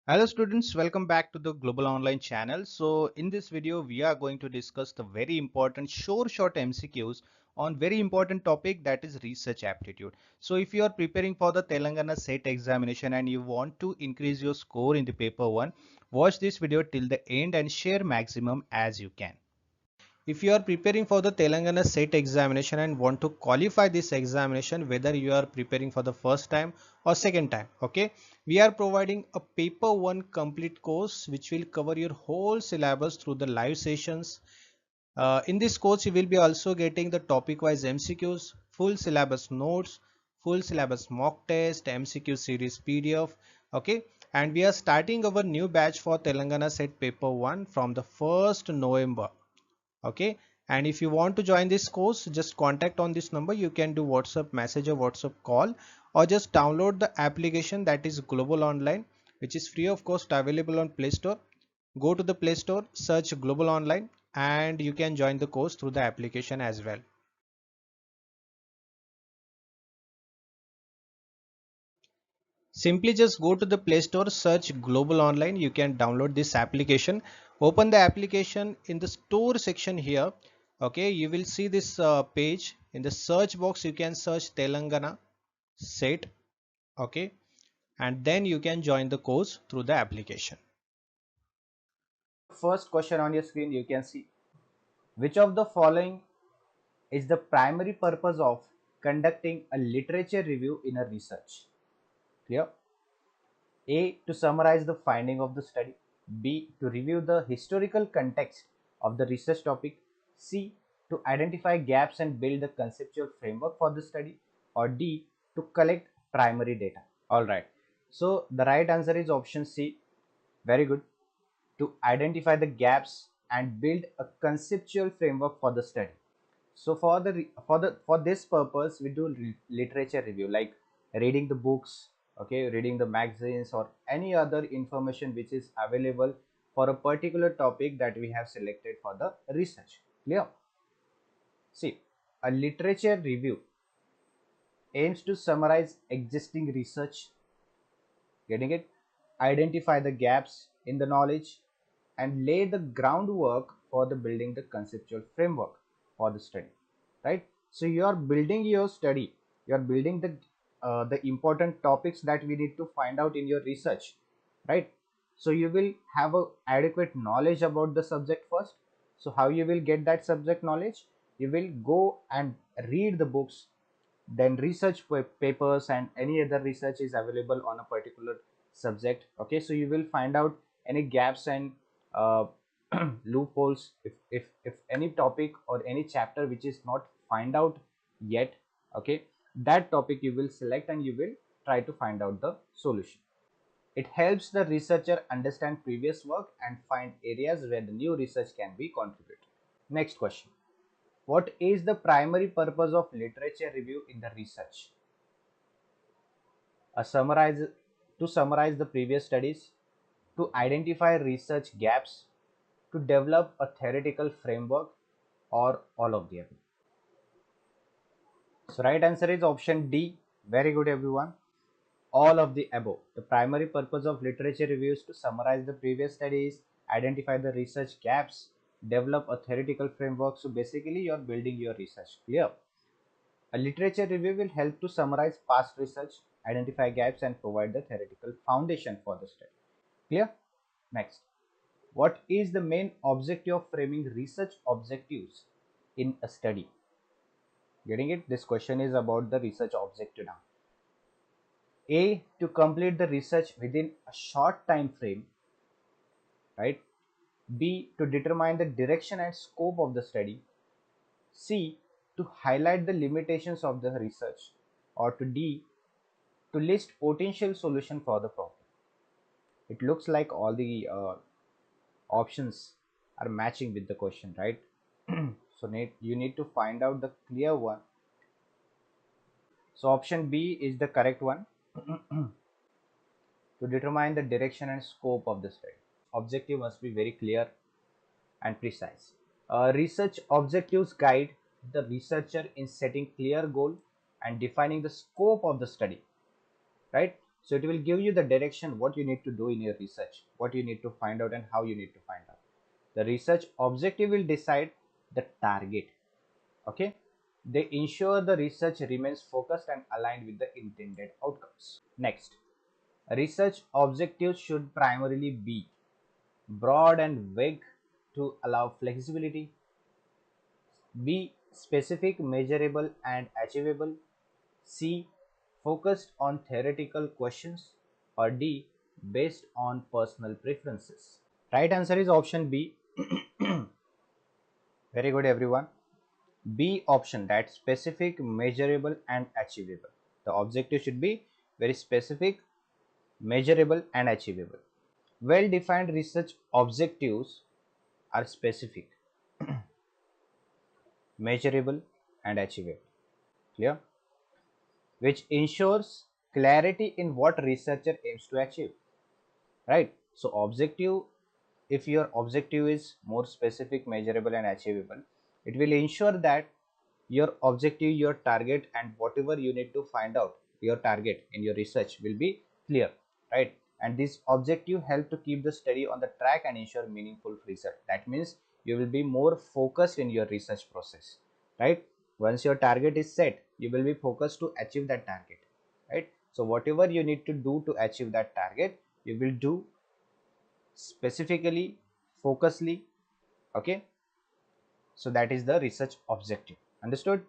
Hello students, welcome back to the Global Online channel. So in this video, we are going to discuss the very important Sure Shot MCQs on very important topic, that is research aptitude. So if you are preparing for the Telangana SET examination and you want to increase your score in the paper 1, watch this video till the end and share maximum as you can. If you are preparing for the Telangana SET examination and want to qualify this examination, whether you are preparing for the first time or second time, okay, we are providing a paper 1 complete course which will cover your whole syllabus through the live sessions. In this course, you will be also getting the topic wise MCQs, full syllabus notes, full syllabus mock test, MCQ series PDF, okay. And we are starting our new batch for Telangana SET paper 1 from the 1st November. Okay, and if you want to join this course, just contact on this number. You can do WhatsApp message or WhatsApp call, or just download the application, that is Global Online, which is free of cost, available on Play Store. Go to the Play Store, search Global Online, and you can join the course through the application as well. Simply just go to the Play Store, search Global Online. You can download this application. Open the application in the store section here. Okay, you will see this page. In the search box, you can search Telangana SET. Okay, and then you can join the course through the application. First question on your screen, you can see which of the following is the primary purpose of conducting a literature review in a research. Clear? A, to summarize the finding of the study. B, to review the historical context of the research topic. C, to identify gaps and build the conceptual framework for the study. Or D, to collect primary data. All right, so the right answer is option C. Very good. To identify the gaps and build a conceptual framework for the study. So for this purpose, we do literature review, like reading the books, okay, reading the magazines or any other information which is available for a particular topic that we have selected for the research. Clear? See, a literature review aims to summarize existing research, getting it, identify the gaps in the knowledge, and lay the groundwork for the building the conceptual framework for the study, right? So you are building your study, you are building the important topics that we need to find out in your research, right? So you will have a adequate knowledge about the subject first. So how you will get that subject knowledge? You will go and read the books, then research papers, and any other research is available on a particular subject. Okay, so you will find out any gaps and uh, loopholes. If any topic or any chapter which is not find out yet, okay, that topic you will select and you will try to find out the solution. It helps the researcher understand previous work and find areas where the new research can be contributed. Next question: what is the primary purpose of literature review in the research? A summarize To summarize the previous studies, to identify research gaps, to develop a theoretical framework, or all of the above. So right answer is option D. Very good, everyone. All of the above. The primary purpose of literature review is to summarize the previous studies, identify the research gaps, develop a theoretical framework. So basically you're building your research. Clear? A literature review will help to summarize past research, identify gaps, and provide the theoretical foundation for the study. Clear? Next, what is the main objective of framing research objectives in a study? Getting it? This question is about the research objective now. A, to complete the research within a short time frame, right? B, to determine the direction and scope of the study. C, to highlight the limitations of the research. Or to D, to list potential solution for the problem. It looks like all the options are matching with the question, right? So you need to find out the clear one. So option B is the correct one. To determine the direction and scope of the study, objective must be very clear and precise. Research objectives guide the researcher in setting clear goal and defining the scope of the study, right? So it will give you the direction what you need to do in your research, what you need to find out and how you need to find out. The research objective will decide the target. Okay, they ensure the research remains focused and aligned with the intended outcomes. Next, research objectives should primarily be broad and vague to allow flexibility, B. Specific, measurable, and achievable. C. Focused on theoretical questions. Or D. Based on personal preferences. Right answer is option B. Very good, everyone. B option, that specific, measurable, and achievable. The objective should be very specific, measurable, and achievable. Well defined research objectives are specific, measurable, and achievable. Clear? Which ensures clarity in what researcher aims to achieve, right? So objective, if your objective is more specific, measurable, and achievable, it will ensure that your objective, your target, and whatever you need to find out your target in your research will be clear, right? And this objective help to keep the study on the track and ensure meaningful result. That means you will be more focused in your research process, right? Once your target is set, you will be focused to achieve that target, right? So whatever you need to do to achieve that target, you will do specifically, focusedly. Okay, so that is the research objective. Understood?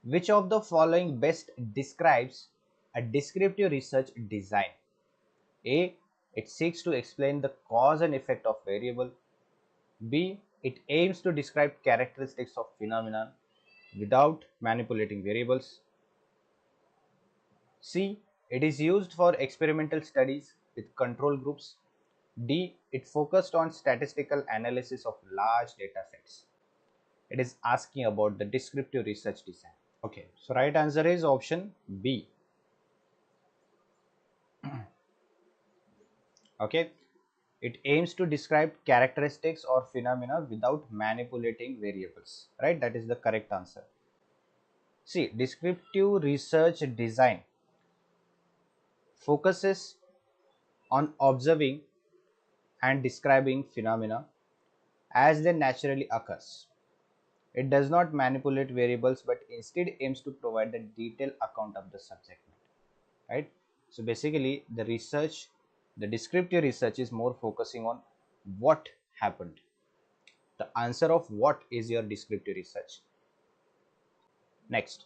Which of the following best describes a descriptive research design? A. It seeks to explain the cause and effect of variable. B. It aims to describe characteristics of phenomena without manipulating variables. C. It is used for experimental studies with control groups. D. It focused on statistical analysis of large data sets. It is asking about the descriptive research design. Okay, so right answer is option B. Okay, it aims to describe characteristics or phenomena without manipulating variables, right? That is the correct answer. See, descriptive research design focuses on observing and describing phenomena as they naturally occurs. It does not manipulate variables but instead aims to provide a detailed account of the subject matter, right? So basically the research, the descriptive research is more focusing on what happened. The answer of what is your descriptive research. Next,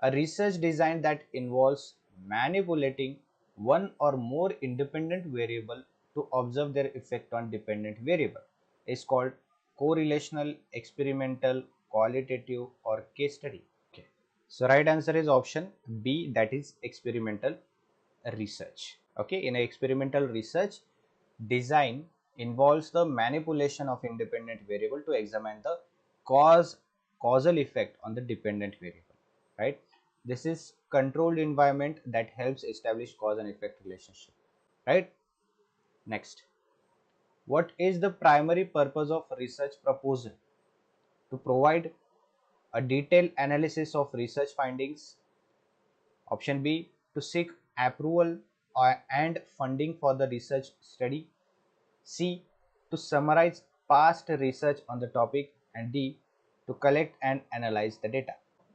a research design that involves manipulating one or more independent variable to observe their effect on dependent variable is called correlational, experimental, qualitative, or case study. Okay. So right answer is option B, that is experimental research. Okay, in a experimental research, design involves the manipulation of independent variable to examine the causal effect on the dependent variable, right? This is controlled environment that helps establish cause and effect relationship, right? Next, what is the primary purpose of research proposal? To provide a detailed analysis of research findings. Option B, to seek approval and funding for the research study. C, to summarize past research on the topic. And D, to collect and analyze the data.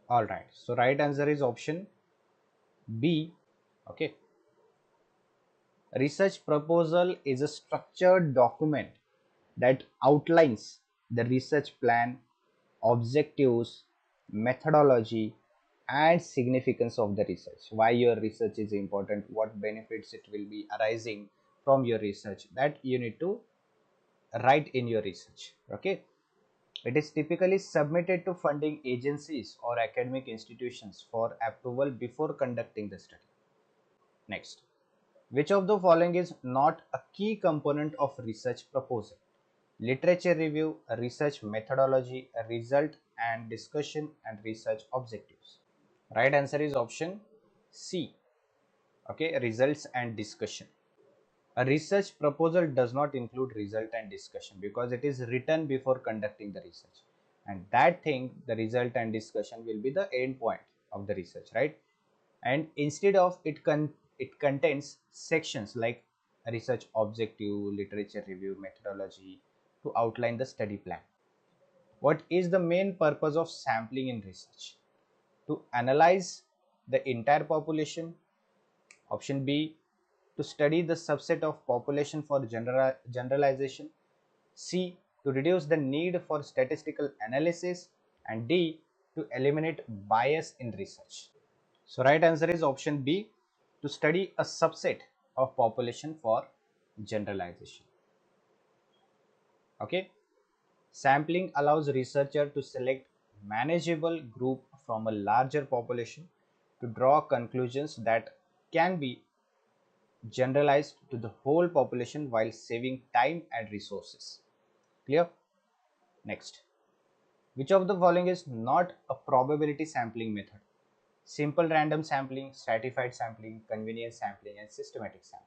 Alright, so right answer is option B. Okay. Research proposal is a structured document that outlines the research plan, objectives, methodology, and significance of the research. Why your research is important, what benefits it will be arising from your research, that you need to write in your research. Okay. It is typically submitted to funding agencies or academic institutions for approval before conducting the study. Next, which of the following is not a key component of research proposal? Literature review, research methodology, result and discussion, and research objectives. Right answer is option C. Okay, results and discussion. A research proposal does not include result and discussion because it is written before conducting the research. And that thing, the result and discussion will be the end point of the research, right? and instead of it contains sections like research objective, literature review, methodology to outline the study plan. What is the main purpose of sampling in research? To analyze the entire population. Option B, to study the subset of population for generalization. C, to reduce the need for statistical analysis. And D, to eliminate bias in research. So right answer is option B, to study a subset of population for generalization. Okay. Sampling allows researcher to select manageable group from a larger population to draw conclusions that can be generalized to the whole population while saving time and resources. Clear? Next. Which of the following is not a probability sampling method? Simple random sampling, stratified sampling, convenience sampling, and systematic sampling.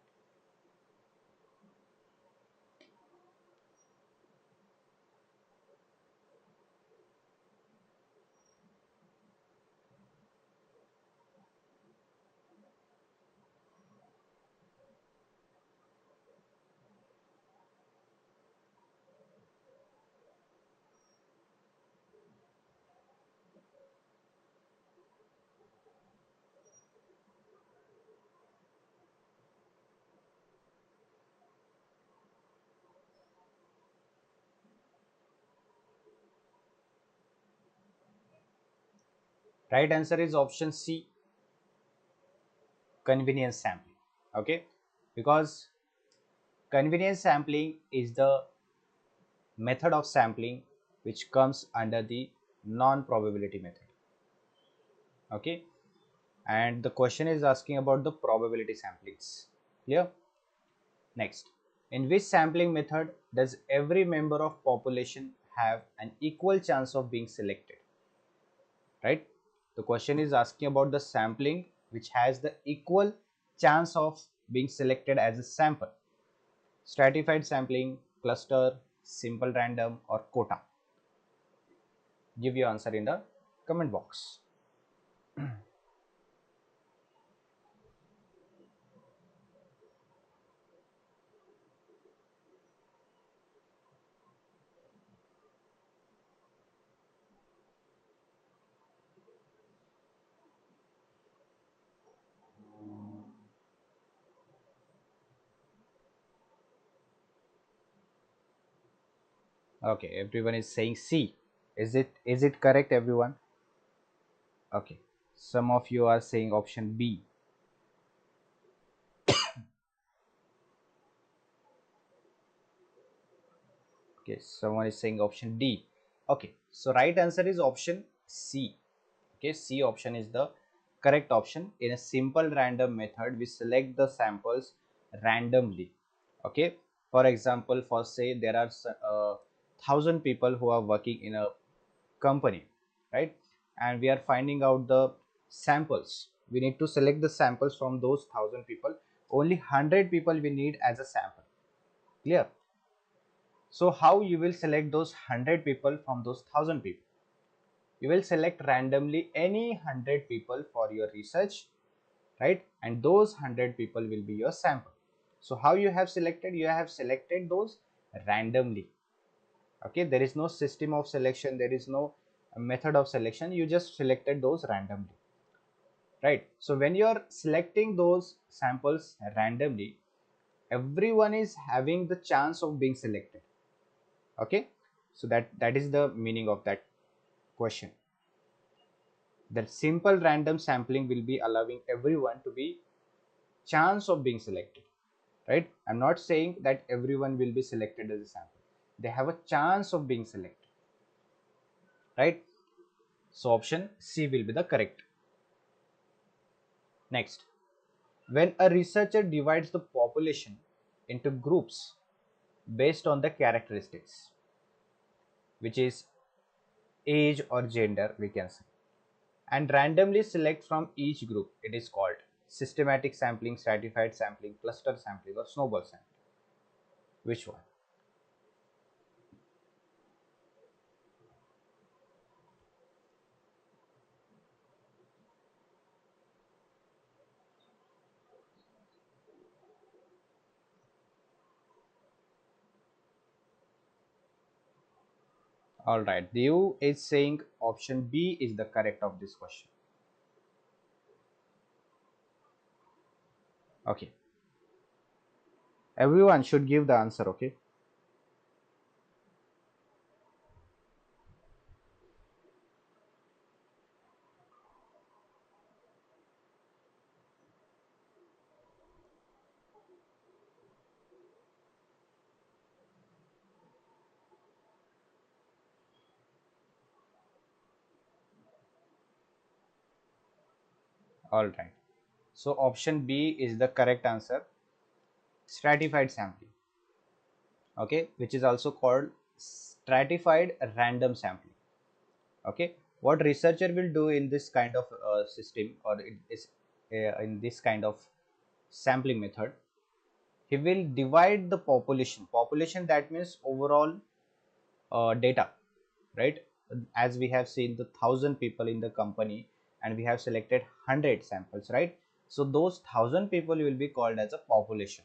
Right answer is option C, convenience sampling. Okay, because convenience sampling is the method of sampling which comes under the non-probability method. Okay, and the question is asking about the probability samplings. Clear? Next, in which sampling method does every member of population have an equal chance of being selected? Right, the question is asking about the sampling which has the equal chance of being selected as a sample. Stratified sampling, cluster, simple random, or quota. Give your answer in the comment box. Okay, everyone is saying C. Is it correct, everyone? Okay, some of you are saying option B. Okay, someone is saying option D. Okay, so right answer is option C. Okay, C option is the correct option. In a simple random method, we select the samples randomly. Okay, for example, for say there are 1,000 people who are working in a company, right? And we are finding out the samples. We need to select the samples from those 1,000 people. Only 100 people we need as a sample. Clear? So how you will select those 100 people from those 1,000 people? You will select randomly any 100 people for your research, right? And those 100 people will be your sample. So how you have selected? You have selected those randomly. Okay, there is no system of selection, there is no method of selection, you just selected those randomly, right? So when you are selecting those samples randomly, everyone is having the chance of being selected. Okay, so that is the meaning of that question. That simple random sampling will be allowing everyone to be chance of being selected, right? I'm not saying that everyone will be selected as a sample, they have a chance of being selected, right? So option C will be the correct. Next, when a researcher divides the population into groups based on the characteristics, which is age or gender, we can say, and randomly select from each group, it is called systematic sampling, stratified sampling, cluster sampling, or snowball sampling. Which one? All right, you is saying option B is the correct of this question. Okay, everyone should give the answer. Okay. All right, so option B is the correct answer, stratified sampling. Okay, which is also called stratified random sampling. Okay, what researcher will do in this kind of system, or in this kind of sampling method, he will divide the population, that means overall data, right? As we have seen the 1,000 people in the company, and we have selected 100 samples, right? So those 1,000 people will be called as a population,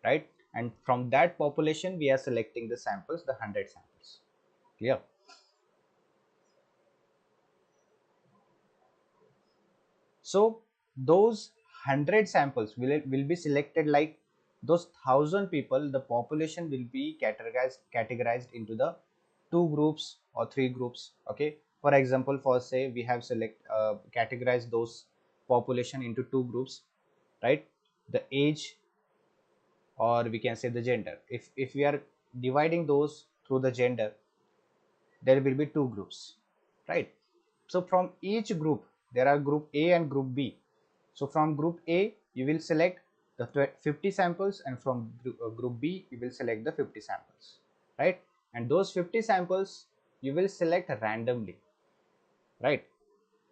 right? And from that population we are selecting the samples, the 100 samples. Clear? So those 100 samples will be selected, like those 1,000 people, the population will be categorized into the two groups or three groups. Okay, for example, for say we have categorized those population into two groups, right? The age, or we can say the gender. If we are dividing those through the gender, there will be two groups, right? So from each group, there are group A and group B. So from group A you will select the 50 samples, and from group B you will select the 50 samples, right? And those 50 samples you will select randomly, right?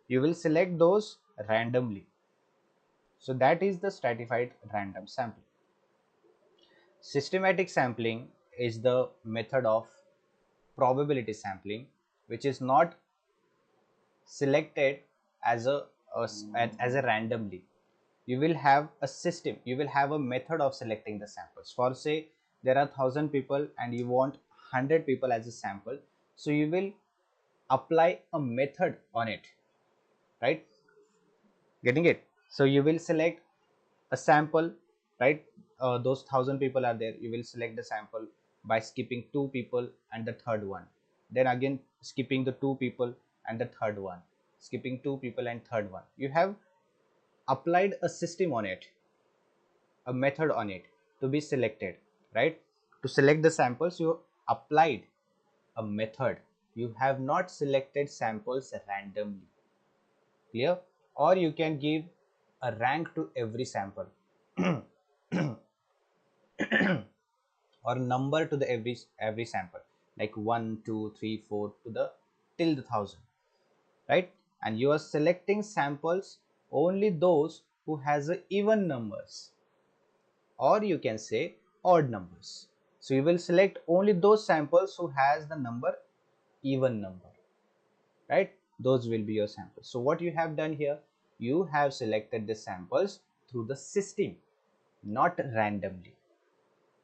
You will select those randomly. So that is the stratified random sampling. Systematic sampling is the method of probability sampling, which is not selected as a randomly. You will have a system, you will have a method of selecting the samples. For say there are 1,000 people and you want 100 people as a sample, so you will apply a method on it, right? Getting it? So you will select a sample, right? Those 1,000 people are there, you will select the sample by skipping two people and the third one, then again skipping the two people and the third one, skipping two people and third one. You have applied a system on it, a method on it to be selected, right? To select the samples you applied a method, you have not selected samples randomly. Clear? Or you can give a rank to every sample or number to the every sample, like 1 2 3 4 to the till the 1,000, right? And you are selecting samples only those who has a even numbers, or you can say odd numbers. So you will select only those samples who has the number even number, right? Those will be your samples. So what you have done here, you have selected the samples through the system, not randomly.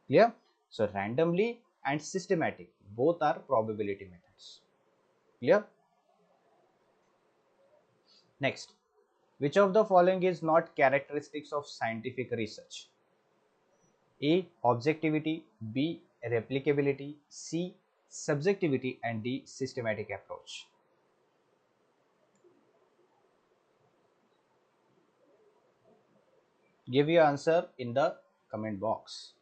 Clear? So randomly and systematic, both are probability methods. Clear? Next, which of the following is not characteristics of scientific research? A. Objectivity, B. Replicability, C. Subjectivity, and D. Systematic approach. Give your answer in the comment box.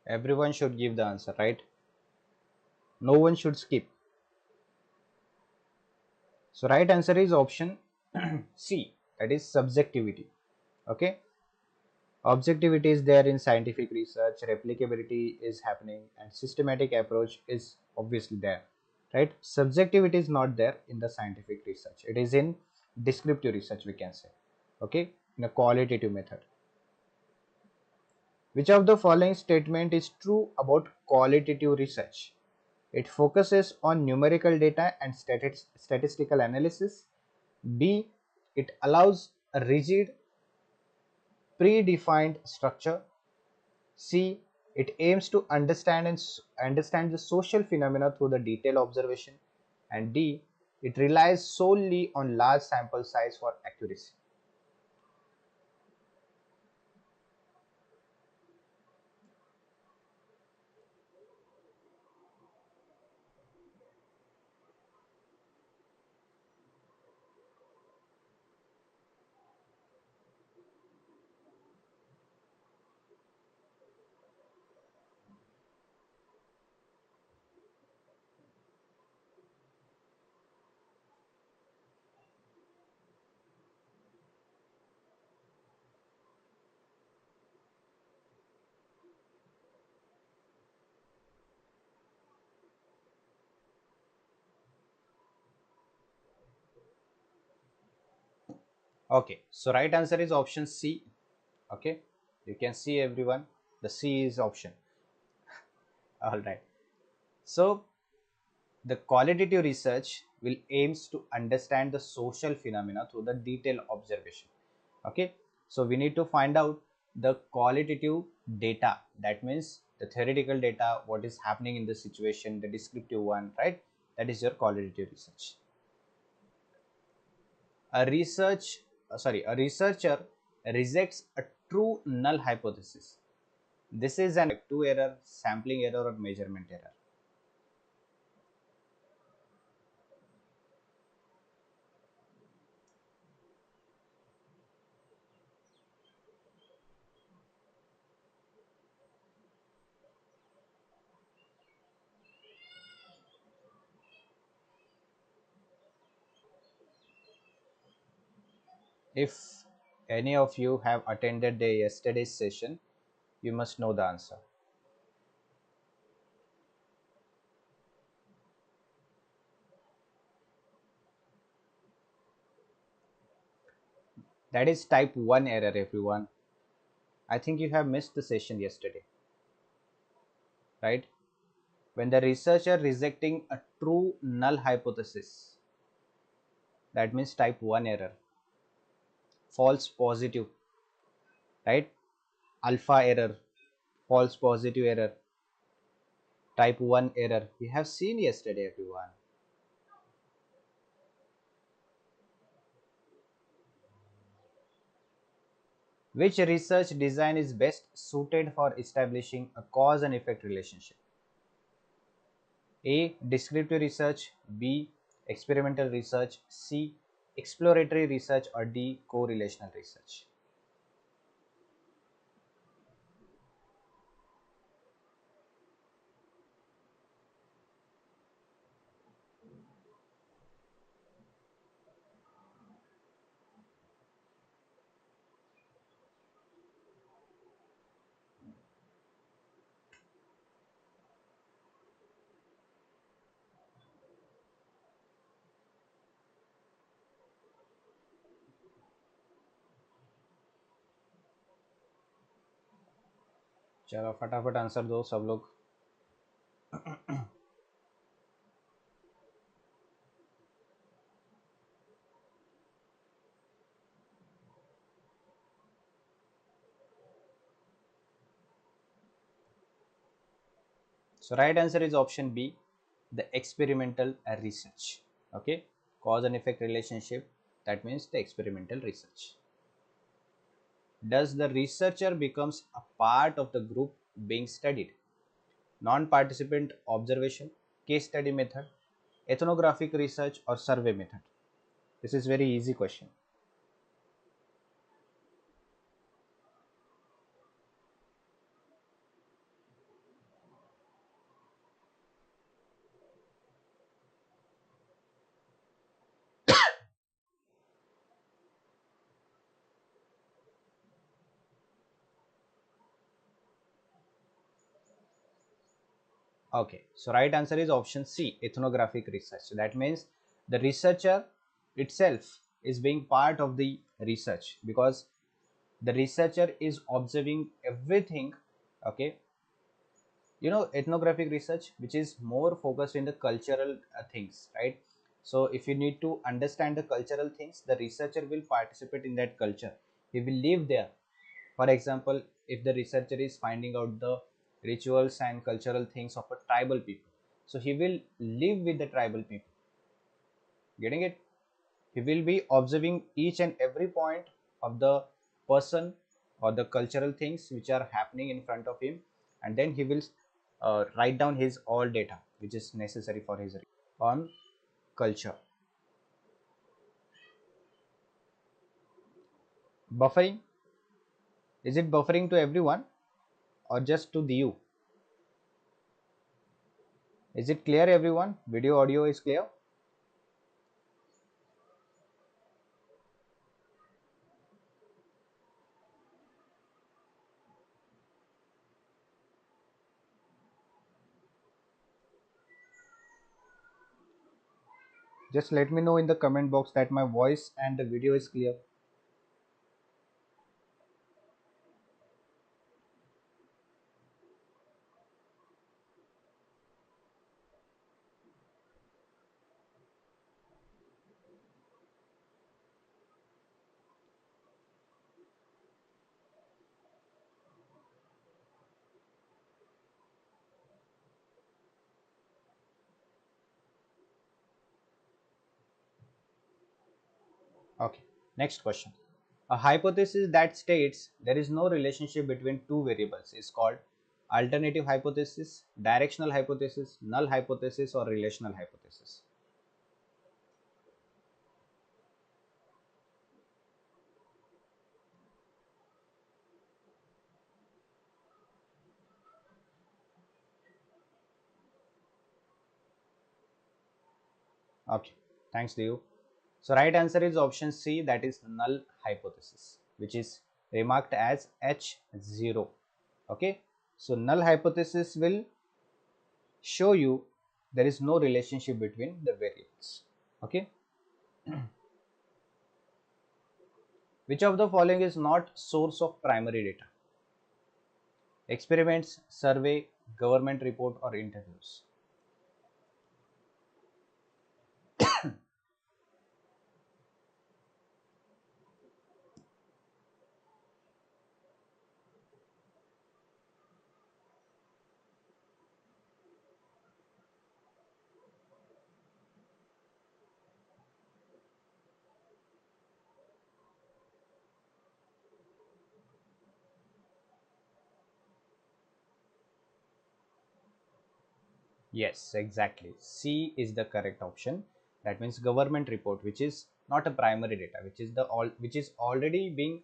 Everyone should give the answer, right? No one should skip. So right answer is option C, that is subjectivity. Okay. Objectivity is there in scientific research, replicability is happening, and systematic approach is obviously there, right? Subjectivity is not there in the scientific research, it is in descriptive research, we can say. Okay, in a qualitative method. Which of the following statement is true about qualitative research? It focuses on numerical data and statistical analysis. B, it allows a rigid predefined structure. C, it aims to understand the social phenomena through the detailed observation. And D, it relies solely on large sample size for accuracy. Okay, so right answer is option C. Okay, you can see everyone, the C is option. All right. So the qualitative research will aims to understand the social phenomena through the detailed observation. Okay, so we need to find out the qualitative data, that means the theoretical data, what is happening in the situation, the descriptive one, right? That is your qualitative research. A a researcher rejects a true null hypothesis. This is an two error, sampling error, or measurement error. If any of you have attended the yesterday's session, you must know the answer. That is type 1 error, everyone. I think you have missed the session yesterday, right? When the researcher rejecting a true null hypothesis, that means type 1 error. False positive, right? Alpha error, false positive error, type 1 error. We have seen yesterday, everyone. Which research design is best suited for establishing a cause and effect relationship? A. Descriptive research. B. Experimental research. C. Exploratory research. Or D. Correlational research. चलो फटाफट answer दो सब लोग. So right answer is option B, the experimental research. Okay, cause and effect relationship, that means the experimental research. Does the researcher becomes a part of the group being studied? Non-participant observation, case study method, ethnographic research, or survey method? This is very easy question. Okay, so right answer is option C, ethnographic research. So that means the researcher itself is being part of the research, because the researcher is observing everything. Okay, you know, ethnographic research, which is more focused in the cultural things, right? So if you need to understand the cultural things, the researcher will participate in that culture. He will live there. For example, if the researcher is finding out the rituals and cultural things of a tribal people, so he will live with the tribal people. Getting it? He will be observing each and every point of the person or the cultural things which are happening in front of him, and then he will write down his all data which is necessary for his on culture. Buffering, is it buffering to everyone or just to the you? Is it clear everyone? Video audio is clear? Just let me know in the comment box that my voice and the video is clear. Okay, next question. A hypothesis that states there is no relationship between two variables is called alternative hypothesis, directional hypothesis, null hypothesis, or relational hypothesis. Okay, thanks to you. So right answer is option C, that is null hypothesis, which is remarked as H0. Okay, so null hypothesis will show you there is no relationship between the variables. Okay, which of the following is not source of primary data? Experiments, survey, government report, or interviews? Yes, exactly. C is the correct option. That means government report, which is not a primary data, which is already being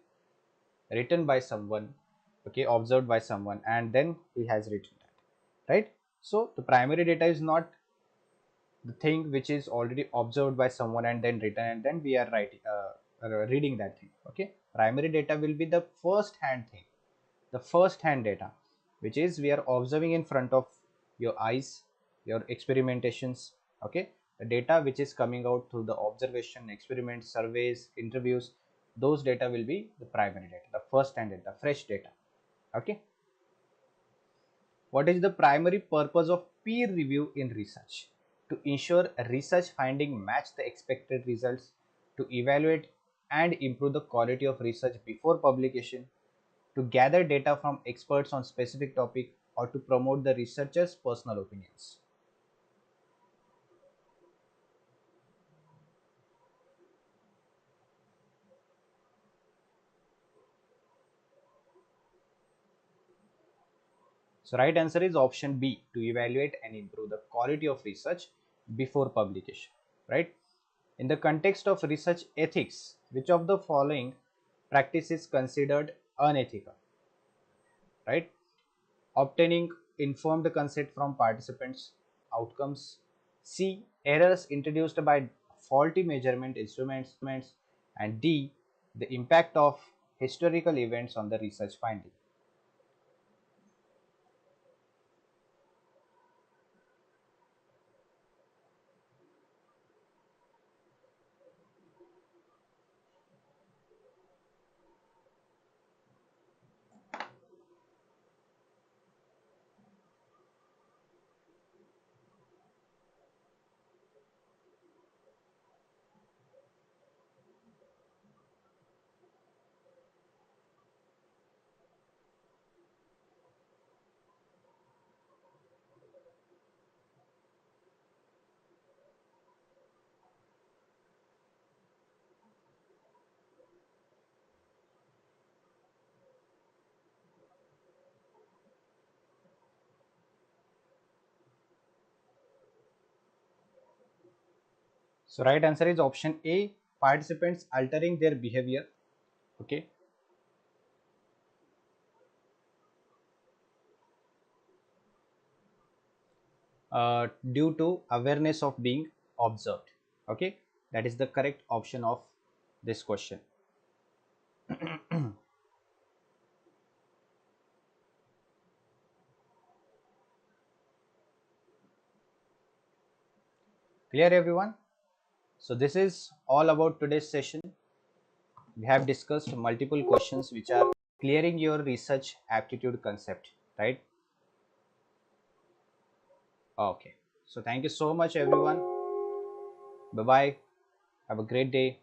written by someone, okay, observed by someone, and then he has written that, right? So the primary data is not the thing which is already observed by someone and then written, and then we are writing, reading that thing. Okay, primary data will be the first hand thing, the first hand data, which is we are observing in front of your eyes, your experimentations. Okay, the data which is coming out through the observation, experiments, surveys, interviews, those data will be the primary data, the first hand data, fresh data. Okay, what is the primary purpose of peer review in research? To ensure a research finding match the expected results, to evaluate and improve the quality of research before publication, to gather data from experts on specific topic, or to promote the researcher's personal opinions. So right answer is option B, to evaluate and improve the quality of research before publication, right? In the context of research ethics, which of the following practice is considered unethical, right? Obtaining informed consent from participants, outcomes. C, errors introduced by faulty measurement instruments, and D, the impact of historical events on the research finding. So right answer is option A, participants altering their behavior. Okay. Due to awareness of being observed. Okay, that is the correct option of this question. Clear, everyone? So this is all about today's session. We have discussed multiple questions which are clearing your research aptitude concept, right? Okay, so thank you so much, everyone. Bye bye, have a great day.